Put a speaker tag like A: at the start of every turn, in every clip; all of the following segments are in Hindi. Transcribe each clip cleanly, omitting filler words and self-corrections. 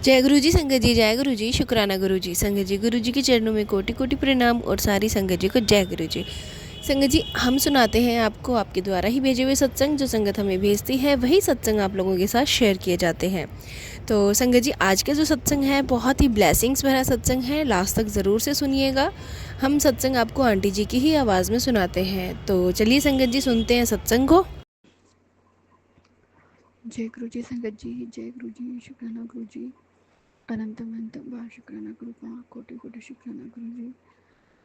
A: जय गुरु जी संगत जी, जय गुरु जी। शुक्राना गुरु जी। संगत जी, गुरु जी के चरणों में कोटि कोटि प्रणाम और सारी संगत जी को जय गुरु जी। संगत जी, हम सुनाते हैं आपको आपके द्वारा ही भेजे हुए सत्संग। जो संगत हमें भेजती है वही सत्संग आप लोगों के साथ शेयर किए जाते हैं। तो संगत जी, आज का जो सत्संग है बहुत ही ब्लेसिंग्स भरा सत्संग है। लास्ट तक ज़रूर से सुनिएगा। हम सत्संग आपको आंटी जी की ही आवाज़ में सुनाते हैं। तो चलिए संगत जी, सुनते हैं सत्संग को।
B: जय गुरु जी संगत जी, जय गुरु जी। शुक्राना गुरु जी, अनंतम अनंतम बार शुक्राना कृपा, कोटि कोटि शुक्राना गुरु जी।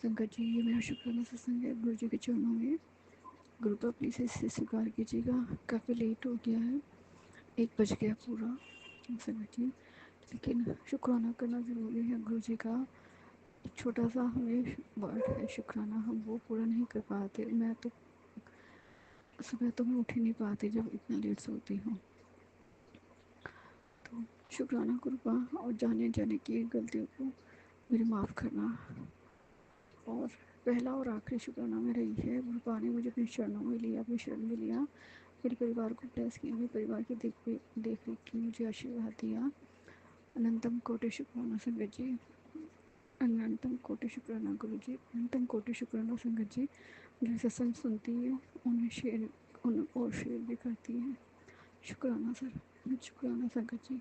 B: संगत जी, ये मेरा शुक्राना सत्संग है गुरु जी के चरणों में। गुरु तो प्लीज़ इसे स्वीकार कीजिएगा, काफ़ी लेट हो गया है, 1 बज गया पूरा संगत जी। लेकिन शुक्राना करना ज़रूरी है गुरु जी का। एक छोटा सा हमें वर्ड है शुक्राना, हम वो पूरा नहीं कर पाते। मैं तो सुबह तो मैं उठ ही नहीं पाती जब इतना लेट सोती हूँ। तो शुक्राना कृपा और जाने जाने की गलतियों को मेरी माफ़ करना। और पहला और आखिरी शुक्राना मेरा ये है, कृपा ने मुझे अपने चरणों में लिया, अपनी शरण में लिया, मेरे परिवार को ब्लेस किया, मेरे परिवार की देख रेख की मुझे आशीर्वाद दिया। अनंतम कोटि शुक्राना संगत जी, अनंतम कोटि शुक्राना गुरु जी, अनंतम कोटि शुक्राना संगत जी। जो सत्संग सुनती है उन्हें शेयर और शेयर भी करती है। शुक्राना सर, शुक्राना संगत जी।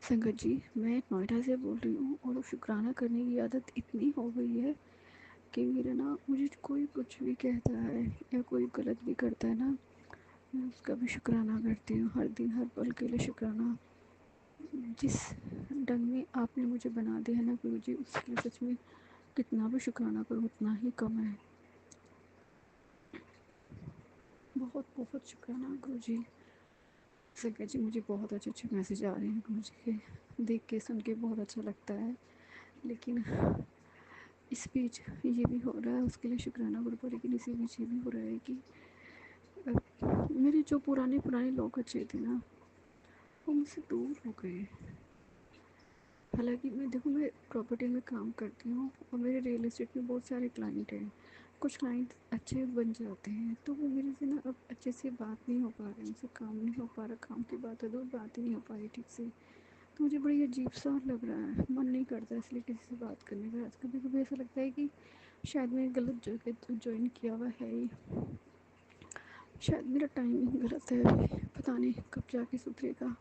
B: संगत जी, मैं नोएडा से बोल रही हूँ और शुक्राना करने की आदत इतनी हो गई है कि मेरे ना, मुझे कोई कुछ भी कहता है या कोई गलत भी करता है ना, मैं उसका भी शुक्राना करती हूँ। हर दिन हर पल के लिए शुक्राना। जिस ढंग में आपने मुझे बना दिया है ना गुरु जी, उसके लिए सच में कितना भी शुक्राना करो उतना ही कम है। बहुत बहुत शुक्राना गुरु जी। संगत जी, मुझे बहुत अच्छे अच्छे मैसेज आ रहे हैं गुरु जी के, देख के सुन के बहुत अच्छा लगता है। लेकिन इस बीच ये भी हो रहा है, उसके लिए शुक्राना गुरु पर, लेकिन इसी बीच ये भी हो रहा है कि मेरे जो पुराने पुराने लोग अच्छे थे ना, वो मुझसे दूर हो गए। हालांकि मैं देखो, मैं प्रॉपर्टी में काम करती हूँ और मेरे रियल एस्टेट में बहुत सारे क्लाइंट हैं। कुछ क्लाइंट अच्छे बन जाते हैं तो वो मेरे से ना अब अच्छे से बात नहीं हो पा रही, उनसे काम नहीं हो पा रहा, काम की बात है तो बात ही नहीं हो पा रही ठीक से। तो मुझे बड़ी अजीब सा लग रहा है, मन नहीं करता इसलिए किसी से बात करने का। कभी कभी ऐसा लगता है कि शायद मैंने गलत जगह ज्वाइन किया हुआ है ही, शायद मेरा टाइमिंग गलत है अभी, पता नहीं कब जाके सुधरेगा।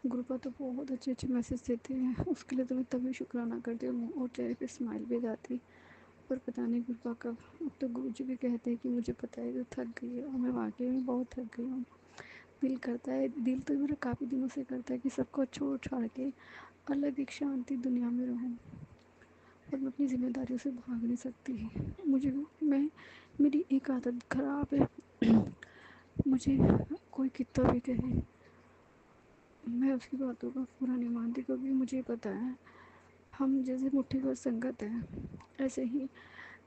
B: गुरुपा तो बहुत अच्छे अच्छे मैसेज देते हैं, उसके लिए तो मैं तभी शुक्राना करती हूँ और चेहरे पे स्माइल भी आती। पर पता नहीं गुरुपा कब। अब तो गुरु जी भी कहते हैं कि मुझे पता है तो थक गई है, और मैं वाकई में बहुत थक गई हूँ। दिल करता है, दिल तो मेरा काफ़ी दिनों से करता है कि सबको छोड़ छाड़ के अलग एक शांति दुनिया में रहूँ, पर मैं अपनी जिम्मेदारियों से भाग नहीं सकती। मुझे मैं मेरी एक आदत ख़राब है, मुझे कोई कितना भी कहे मैं उसकी बातों का पूरा नहीं मानती, क्योंकि मुझे पता है हम जैसे मुट्ठी भर संगत है, ऐसे ही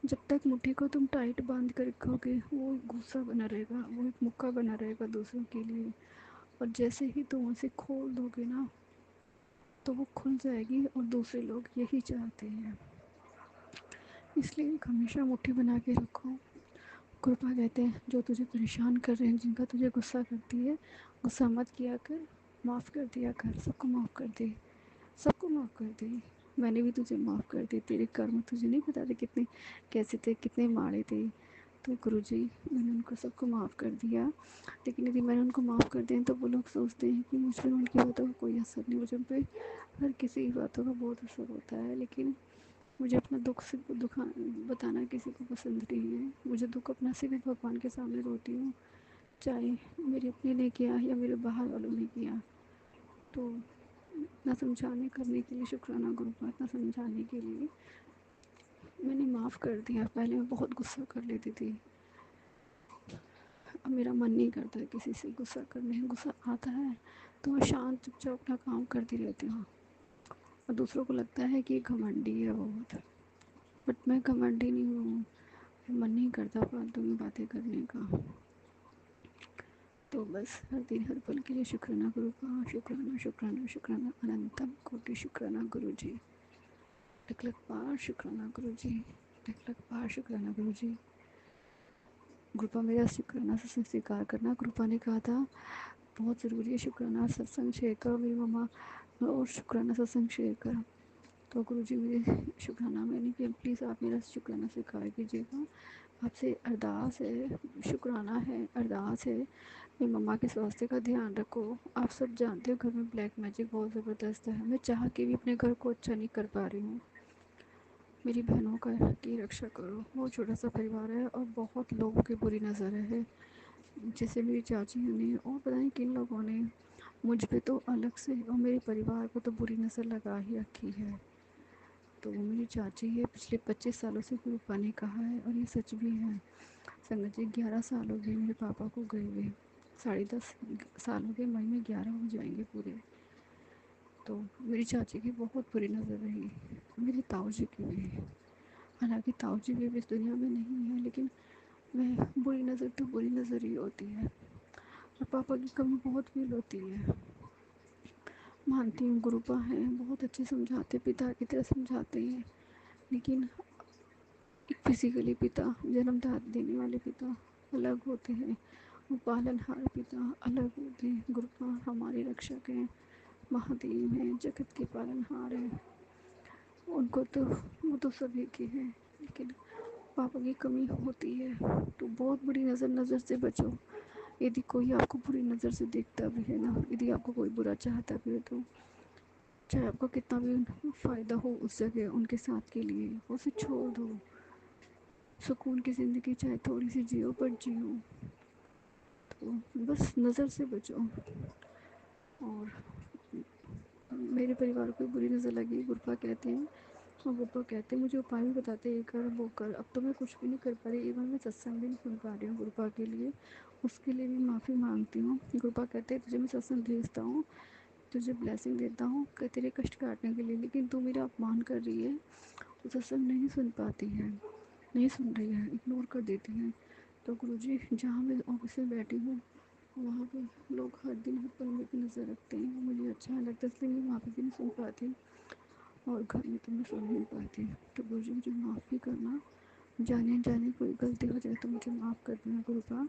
B: जब तक मुट्ठी को तुम टाइट बांध कर रखोगे वो एक गुस्सा बना रहेगा, वो एक मुक्का बना रहेगा दूसरों के लिए। और जैसे ही तुम उसे खोल दोगे ना, तो वो खुल जाएगी, और दूसरे लोग यही चाहते हैं। इसलिए हमेशा मुट्ठी बना के रखो। कृपा कहते हैं जो तुझे परेशान कर रहे हैं, जिनका तुझे गुस्सा करती है, गुस्सा मत किया कर, माफ़ कर दिया कर, सबको माफ़ कर दे, सबको माफ़ कर दे। मैंने भी तुझे माफ़ कर दी, तेरे कर्म तुझे नहीं पता थे कितने कैसे थे, कितने माड़े थे। तो गुरु जी, मैंने उनको सबको माफ़ कर दिया। लेकिन यदि मैंने उनको माफ़ कर दिया तो वो लोग सोचते हैं कि मुझ पर उनकी बातों का कोई असर नहीं, मुझ पर हर किसी की बातों का बहुत असर होता है। लेकिन मुझे अपना दुख से दुखा बताना किसी को पसंद नहीं है। मुझे दुख अपना सिर्फ भगवान के सामने रोती हूँ, चाहे मेरे अपने ने किया या मेरे बाहर वालों ने किया। तो इतना समझाने करने के लिए शुक्राना गुरु का, इतना समझाने के लिए मैंने माफ़ कर दिया। पहले मैं बहुत गुस्सा कर लेती थी, अब मेरा मन नहीं करता है किसी से गुस्सा करने। गुस्सा आता है तो मैं शांत चुपचाप अपना काम करती रहती हूँ, और दूसरों को लगता है कि घमंडी है बहुत, बट मैं घमंडी नहीं हूँ। मन नहीं करता फालतू में बातें करने का। तो बस हर दिन हर पल के लिए शुक्राना गुरु का, शुक्राना शुक्राना शुक्राना, अनंतम कोटि शुक्राना गुरु जी। लख लख बार शुक्राना गुरु जी, लख लख बार शुक्राना गुरु जी। कृपा मेरा शुक्राना से स्वीकार करना। कृपा ने कहा था बहुत ज़रूरी है शुक्राना सत्संग शेयर करो मेरी मम्मा, और शुक्राना सत्संग शेयर करो। तो गुरुजी मेरे शुक्राना मैंने किया, प्लीज़ आप मेरा शुक्राना स्वीकार कीजिएगा। आपसे अरदास है, शुक्राना है, अरदास है, मेरी मम्मा के स्वास्थ्य का ध्यान रखो। आप सब जानते हो घर में ब्लैक मैजिक बहुत ज़बरदस्त है, मैं चाह के भी अपने घर को अच्छा नहीं कर पा रही हूँ। मेरी बहनों का की रक्षा करो। बहुत छोटा सा परिवार है और बहुत लोगों की बुरी नज़र है, जैसे मेरी चाची ने और पता नहीं किन लोगों ने मुझ पे तो अलग से और मेरे परिवार को तो बुरी नज़र लगा ही रखी है। तो वो मेरी चाची है, पिछले 25 सालों से गुरुपा ने कहा है और ये सच भी है। संगत जी 11 साल हो गए मेरे पापा को गए हुए, 10.5 साल हो गए, मई में 11 हो जाएंगे पूरे। तो मेरी चाची की बहुत बुरी नज़र रही, मेरी ताऊ जी की भी। हालांकि ताऊ जी भी इस दुनिया में नहीं है, लेकिन मैं बुरी नज़र तो बुरी नज़र ही होती है, और पापा की कमी बहुत फील होती है। मानती हूँ गुरुपा हैं, बहुत अच्छे समझाते, पिता की तरह समझाते हैं, लेकिन एक फिजिकली पिता, जन्म देने वाले पिता अलग होते हैं, वो पालनहार पिता अलग होते हैं। गुरुपा हमारे रक्षक हैं, महादेव हैं, जगत के पालनहार हैं, उनको तो वो तो सभी के हैं, लेकिन पापा की कमी होती है। तो बहुत बुरी नज़र से बचो। यदि कोई आपको बुरी नज़र से देखता भी है ना, यदि आपको कोई बुरा चाहता भी है, तो चाहे आपको कितना भी फ़ायदा हो उस जगह उनके साथ के लिए, उसे छोड़ दो। सुकून की ज़िंदगी चाहे थोड़ी सी जियो, पर जियो। तो बस नज़र से बचो। और मेरे परिवार को बुरी नज़र लगी, गुरपा कहते हैं, और गुरपा कहते हैं मुझे उपाय भी बताते हैं, ये कर वो कर। अब तो मैं कुछ भी नहीं कर पा रही, इवन मैं सत्संग भी नहीं सुन पा रही हूँ गुरपा के लिए, उसके लिए भी माफ़ी मांगती हूँ। गुरपा कहते हैं तुझे मैं सत्संग भेजता हूँ, तुझे ब्लेसिंग देता हूँ तेरे कष्ट काटने के लिए, लेकिन तू मेरा अपमान कर रही है, तो सत्संग नहीं सुन पाती है, नहीं सुन रही है, इग्नोर कर देती है। तो गुरुजी जहाँ मैं ऑफिस में बैठी हूँ, वहाँ पे लोग हर दिन हर पल मेरी नज़र रखते हैं, मुझे अच्छा नहीं लगता, इसलिए मैं वहाँ पे भी नहीं सुन पाती, और घर में तो मैं सुन नहीं पाती। तो गुरुजी मुझे माफ़ भी करना, जाने जाने कोई गलती हो जाए तो मुझे माफ़ कर देना गुरुपा।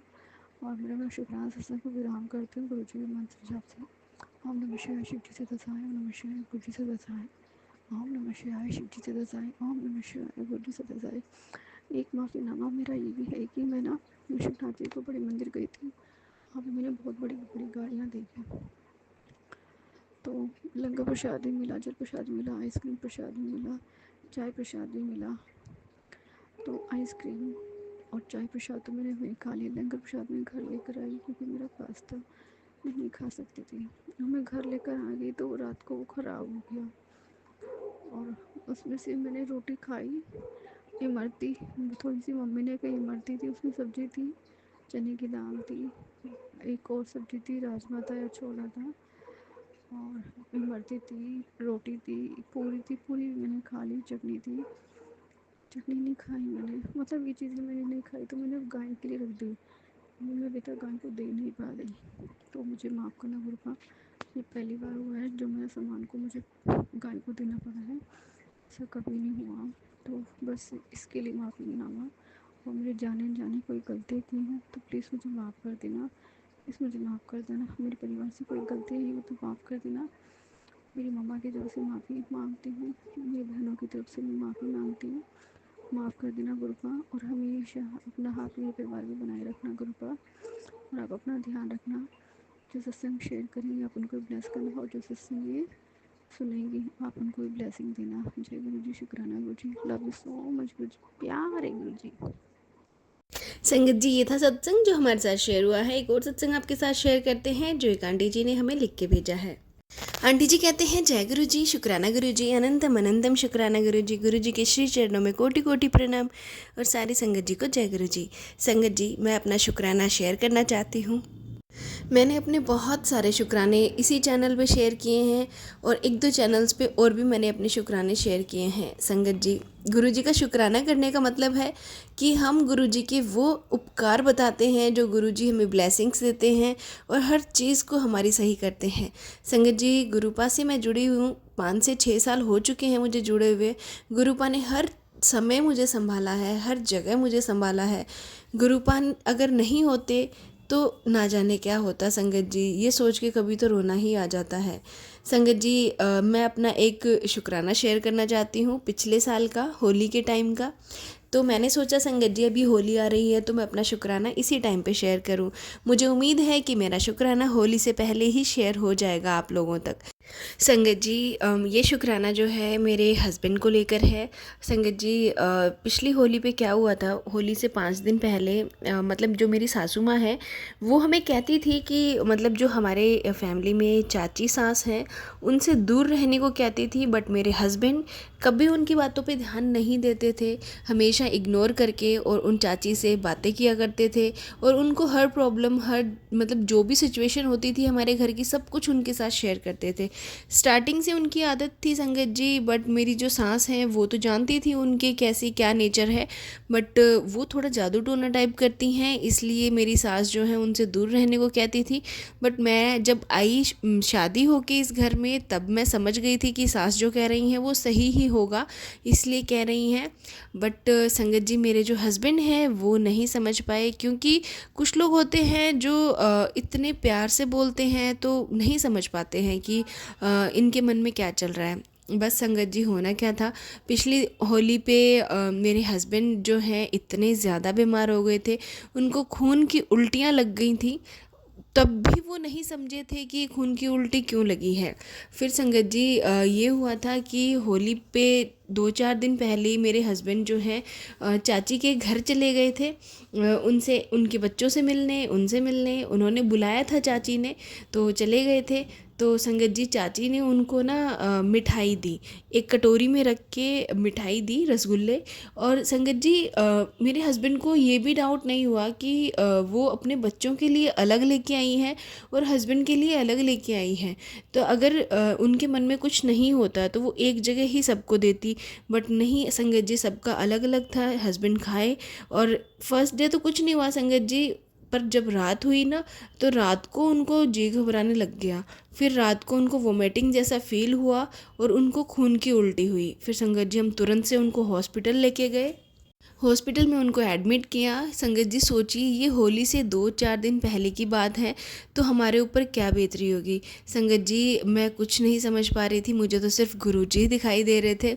B: और मैं शुक्राना सत्संग को विराम करती हूँ गुरुजी के मंत्र जाप से। ओम नमः शिवाय, शिव जी से दसाएं, ओम नमः शिवाय, गुरु जी से दसाएं, ओम नमः शिवाय, शिव जी से दसाएं, ओम नमः शिवाय, गुरु जी से दसाएं। एक माफ़ीनामा मेरा ये भी है कि मैं ना शिवनाथ जी को बड़े मंदिर गई थी, वहाँ पे मैंने बहुत बड़ी बड़ी गाड़ियाँ देखी। तो लंगर प्रसाद भी मिला, जल प्रसाद भी मिला, आइसक्रीम प्रसाद भी मिला, चाय प्रसाद भी मिला। तो आइसक्रीम और चाय प्रसाद तो मैंने वहीं खा लिया, लंगर प्रसाद मैं घर लेकर आई क्योंकि मेरा पास था, मैं नहीं खा सकती थी। मैं घर लेकर आ गई तो रात को वो ख़राब हो गया, और उसमें से मैंने रोटी खाई, इमरती, थोड़ी सी मम्मी ने कही इमरती थी, उसमें सब्ज़ी थी, चने की दाल थी, एक और सब्ज़ी थी, राजमा था या छोला था, और इमरती थी, रोटी थी, पूरी थी, पूरी मैंने खा ली, चटनी थी, चटनी नहीं खाई मैंने, मतलब ये चीज़ें मैंने नहीं खाई, तो मैंने गाय के लिए रख दी, मैं बेटा गाय को दे नहीं पा रही। तो मुझे माफ़ करना गुरुपा, ये पहली बार हुआ है जो मेरे सामान को मुझे गाय को देना पड़ा है, ऐसा कभी नहीं हुआ। तो बस इसके लिए माफ़ीनामा, और मेरे जाने जाने कोई गलती की है तो प्लीज़ मुझे माफ़ कर देना, प्लीज़ मुझे माफ़ कर देना। मेरे परिवार से कोई गलती हुई हो तो माफ़ कर देना। मेरी मम्मा की तरफ से माफ़ी मांगती हूँ, मेरी बहनों की तरफ से मैं माफ़ी मांगती हूँ, माफ़ कर देना गुरुपा। और हमेशा अपना हाथ मेरे परिवार में बनाए रखना गुरुपा, और आप अपना ध्यान रखना। जो सत्संग शेयर करेंगे आप उनको ब्लेस करना, और जो सत्संग ये सुनेंगी आप उनको भी ब्लेसिंग देना। जय गुरु जी, शुक्राना गुरु जी, लव यू सो मच गुरु जी, प्यार है गुरु जी।
A: संगत जी, ये था सत्संग जो हमारे साथ शेयर हुआ है। एक और सत्संग आपके साथ शेयर करते हैं जो एक आंटी जी ने हमें लिख के भेजा है। आंटी जी कहते हैं, जय गुरु जी, शुक्राना गुरु जी, अनंतम अनंतम शुक्राना गुरु जी के श्री चरणों में कोटि कोटि प्रणाम, और सारी संगत जी को जय गुरु जी। संगत जी, मैं अपना शुक्राना शेयर करना चाहती हूँ। मैंने अपने बहुत सारे शुक्राने इसी चैनल पे शेयर किए हैं, और एक दो चैनल्स पे और भी मैंने अपने शुक्राने शेयर किए हैं। संगत जी, गुरु जी का शुक्राना करने का मतलब है कि हम गुरु जी के वो उपकार बताते हैं जो गुरु जी हमें ब्लेसिंग्स देते हैं और हर चीज़ को हमारी सही करते हैं। संगत जी, गुरुपा से मैं जुड़ी हूँ, 5 से 6 साल हो चुके हैं मुझे जुड़े हुए। गुरुपा ने हर समय मुझे संभाला है, हर जगह मुझे संभाला है। गुरुपा अगर नहीं होते तो ना जाने क्या होता संगत जी, ये सोच के कभी तो रोना ही आ जाता है। संगत जी, मैं अपना एक शुक्राना शेयर करना चाहती हूँ पिछले साल का, होली के टाइम का। तो मैंने सोचा संगत जी अभी होली आ रही है तो मैं अपना शुक्राना इसी टाइम पे शेयर करूँ। मुझे उम्मीद है कि मेरा शुक्राना होली से पहले ही शेयर हो जाएगा आप लोगों तक। संगत जी, ये शुक्राना जो है मेरे हस्बैंड को लेकर है। संगत जी, पिछली होली पे क्या हुआ था, होली से 5 दिन पहले मतलब जो मेरी सासू माँ है वो हमें कहती थी कि मतलब जो हमारे फैमिली में चाची सास हैं उनसे दूर रहने को कहती थी, बट मेरे हस्बैंड कभी उनकी बातों पे ध्यान नहीं देते थे, हमेशा इग्नोर करके और उन चाची से बातें किया करते थे और उनको हर प्रॉब्लम, हर मतलब जो भी सिचुएशन होती थी हमारे घर की, सब कुछ उनके साथ शेयर करते थे। स्टार्टिंग से उनकी आदत थी संगत जी, बट मेरी जो सास हैं वो तो जानती थी उनके कैसी क्या नेचर है, बट वो थोड़ा जादू टोना टाइप करती हैं, इसलिए मेरी सास जो है उनसे दूर रहने को कहती थी। बट मैं जब आई शादी होके इस घर में, तब मैं समझ गई थी कि सास जो कह रही हैं वो सही ही होगा, इसलिए कह रही हैं। बट संगत जी, मेरे जो हस्बैंड हैं वो नहीं समझ पाए, क्योंकि कुछ लोग होते हैं जो इतने प्यार से बोलते हैं तो नहीं समझ पाते हैं कि इनके मन में क्या चल रहा है। बस संगत जी, होना क्या था, पिछली होली पे मेरे हस्बैंड जो हैं इतने ज़्यादा बीमार हो गए थे, उनको खून की उल्टियाँ लग गई थी, तब भी वो नहीं समझे थे कि खून की उल्टी क्यों लगी है। फिर संगत जी, ये हुआ था कि होली पे 2-4 दिन पहले ही मेरे हस्बैंड जो हैं चाची के घर चले गए थे, उनसे, उनके बच्चों से मिलने, उनसे मिलने उन्होंने बुलाया था चाची ने, तो चले गए थे। तो संगत जी, चाची ने उनको ना मिठाई दी, एक कटोरी में रख के मिठाई दी, रसगुल्ले। और संगत जी, मेरे हस्बैंड को ये भी डाउट नहीं हुआ कि वो अपने बच्चों के लिए अलग लेके आई हैं और हस्बैंड के लिए अलग लेके आई हैं। तो अगर उनके मन में कुछ नहीं होता तो वो एक जगह ही सबको देती, बट नहीं संगत जी, सबका अलग अलग था। हस्बैंड खाए और फर्स्ट डे तो कुछ नहीं हुआ संगत जी, पर जब रात हुई ना, तो रात को उनको जी घबराने लग गया। फिर रात को उनको वोमिटिंग जैसा फील हुआ और उनको खून की उल्टी हुई। फिर संगत जी, हम तुरंत से उनको हॉस्पिटल लेके गए, हॉस्पिटल में उनको एडमिट किया। संगत जी, सोचिए ये होली से 2-4 दिन पहले की बात है, तो हमारे ऊपर क्या बीत रही होगी। संगत जी, मैं कुछ नहीं समझ पा रही थी, मुझे तो सिर्फ गुरुजी दिखाई दे रहे थे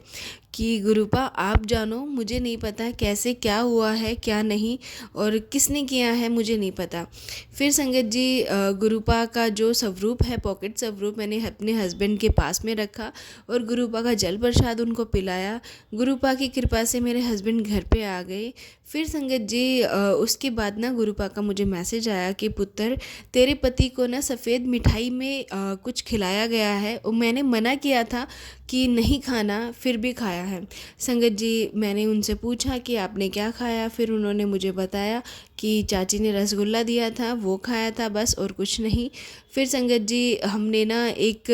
A: कि गुरुपा आप जानो, मुझे नहीं पता कैसे क्या हुआ है क्या नहीं, और किसने किया है मुझे नहीं पता। फिर संगत जी, गुरुपा का जो स्वरूप है, पॉकेट स्वरूप, मैंने अपने हस्बैंड के पास में रखा और गुरुपा का जल प्रसाद उनको पिलाया। गुरुपा की कृपा से मेरे हस्बैंड घर पे आ गए। फिर संगत जी, उसके बाद ना गुरुपा का मुझे मैसेज आया कि पुत्र, तेरे पति को ना सफ़ेद मिठाई में कुछ खिलाया गया है, और मैंने मना किया था कि नहीं खाना, फिर भी खाया है। संगत जी, मैंने उनसे पूछा कि आपने क्या खाया, फिर उन्होंने मुझे बताया कि चाची ने रसगुल्ला दिया था, वो खाया था बस, और कुछ नहीं। फिर संगत जी, हमने ना एक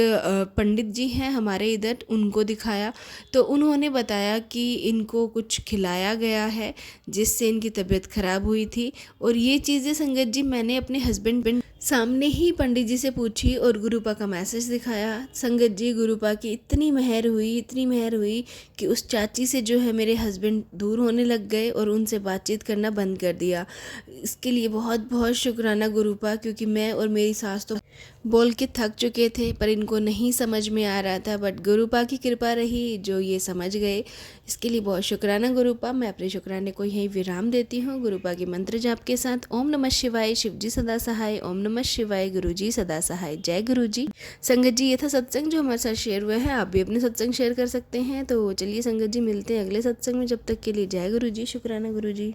A: पंडित जी हैं हमारे इधर, उनको दिखाया, तो उन्होंने बताया कि इनको कुछ खिलाया गया है जिससे इनकी तबीयत ख़राब हुई थी। और ये चीज़ें संगत जी मैंने अपने हस्बैंड सामने ही पंडित जी से पूछी और गुरुपा का मैसेज दिखाया। संगत जी, गुरुपा की इतनी मेहर हुई, इतनी मेहर हुई कि उस चाची से जो है मेरे हस्बैंड दूर होने लग गए और उनसे बातचीत करना बंद कर दिया। इसके लिए बहुत बहुत शुक्राना गुरुपा, क्योंकि मैं और मेरी सास तो बोल के थक चुके थे, पर इनको नहीं समझ में आ रहा था, बट गुरुपा की कृपा रही जो ये समझ गए। इसके लिए बहुत शुक्राना गुरुपा। मैं अपने शुक्राने को यहीं विराम देती हूँ गुरुपा के मंत्र जाप के साथ। ओम नमः शिवाय, शिवजी सदा सहाय। ओम नमः शिवाय, गुरुजी सदा सहाय। जय गुरुजी। संगत जी, ये था सत्संग जो हमारे साथ शेयर हुआ है। आप भी अपने सत्संग शेयर कर सकते हैं। तो चलिए संगत जी, मिलते हैं अगले सत्संग में। जब तक के लिए जय गुरुजी, शुक्राना गुरुजी।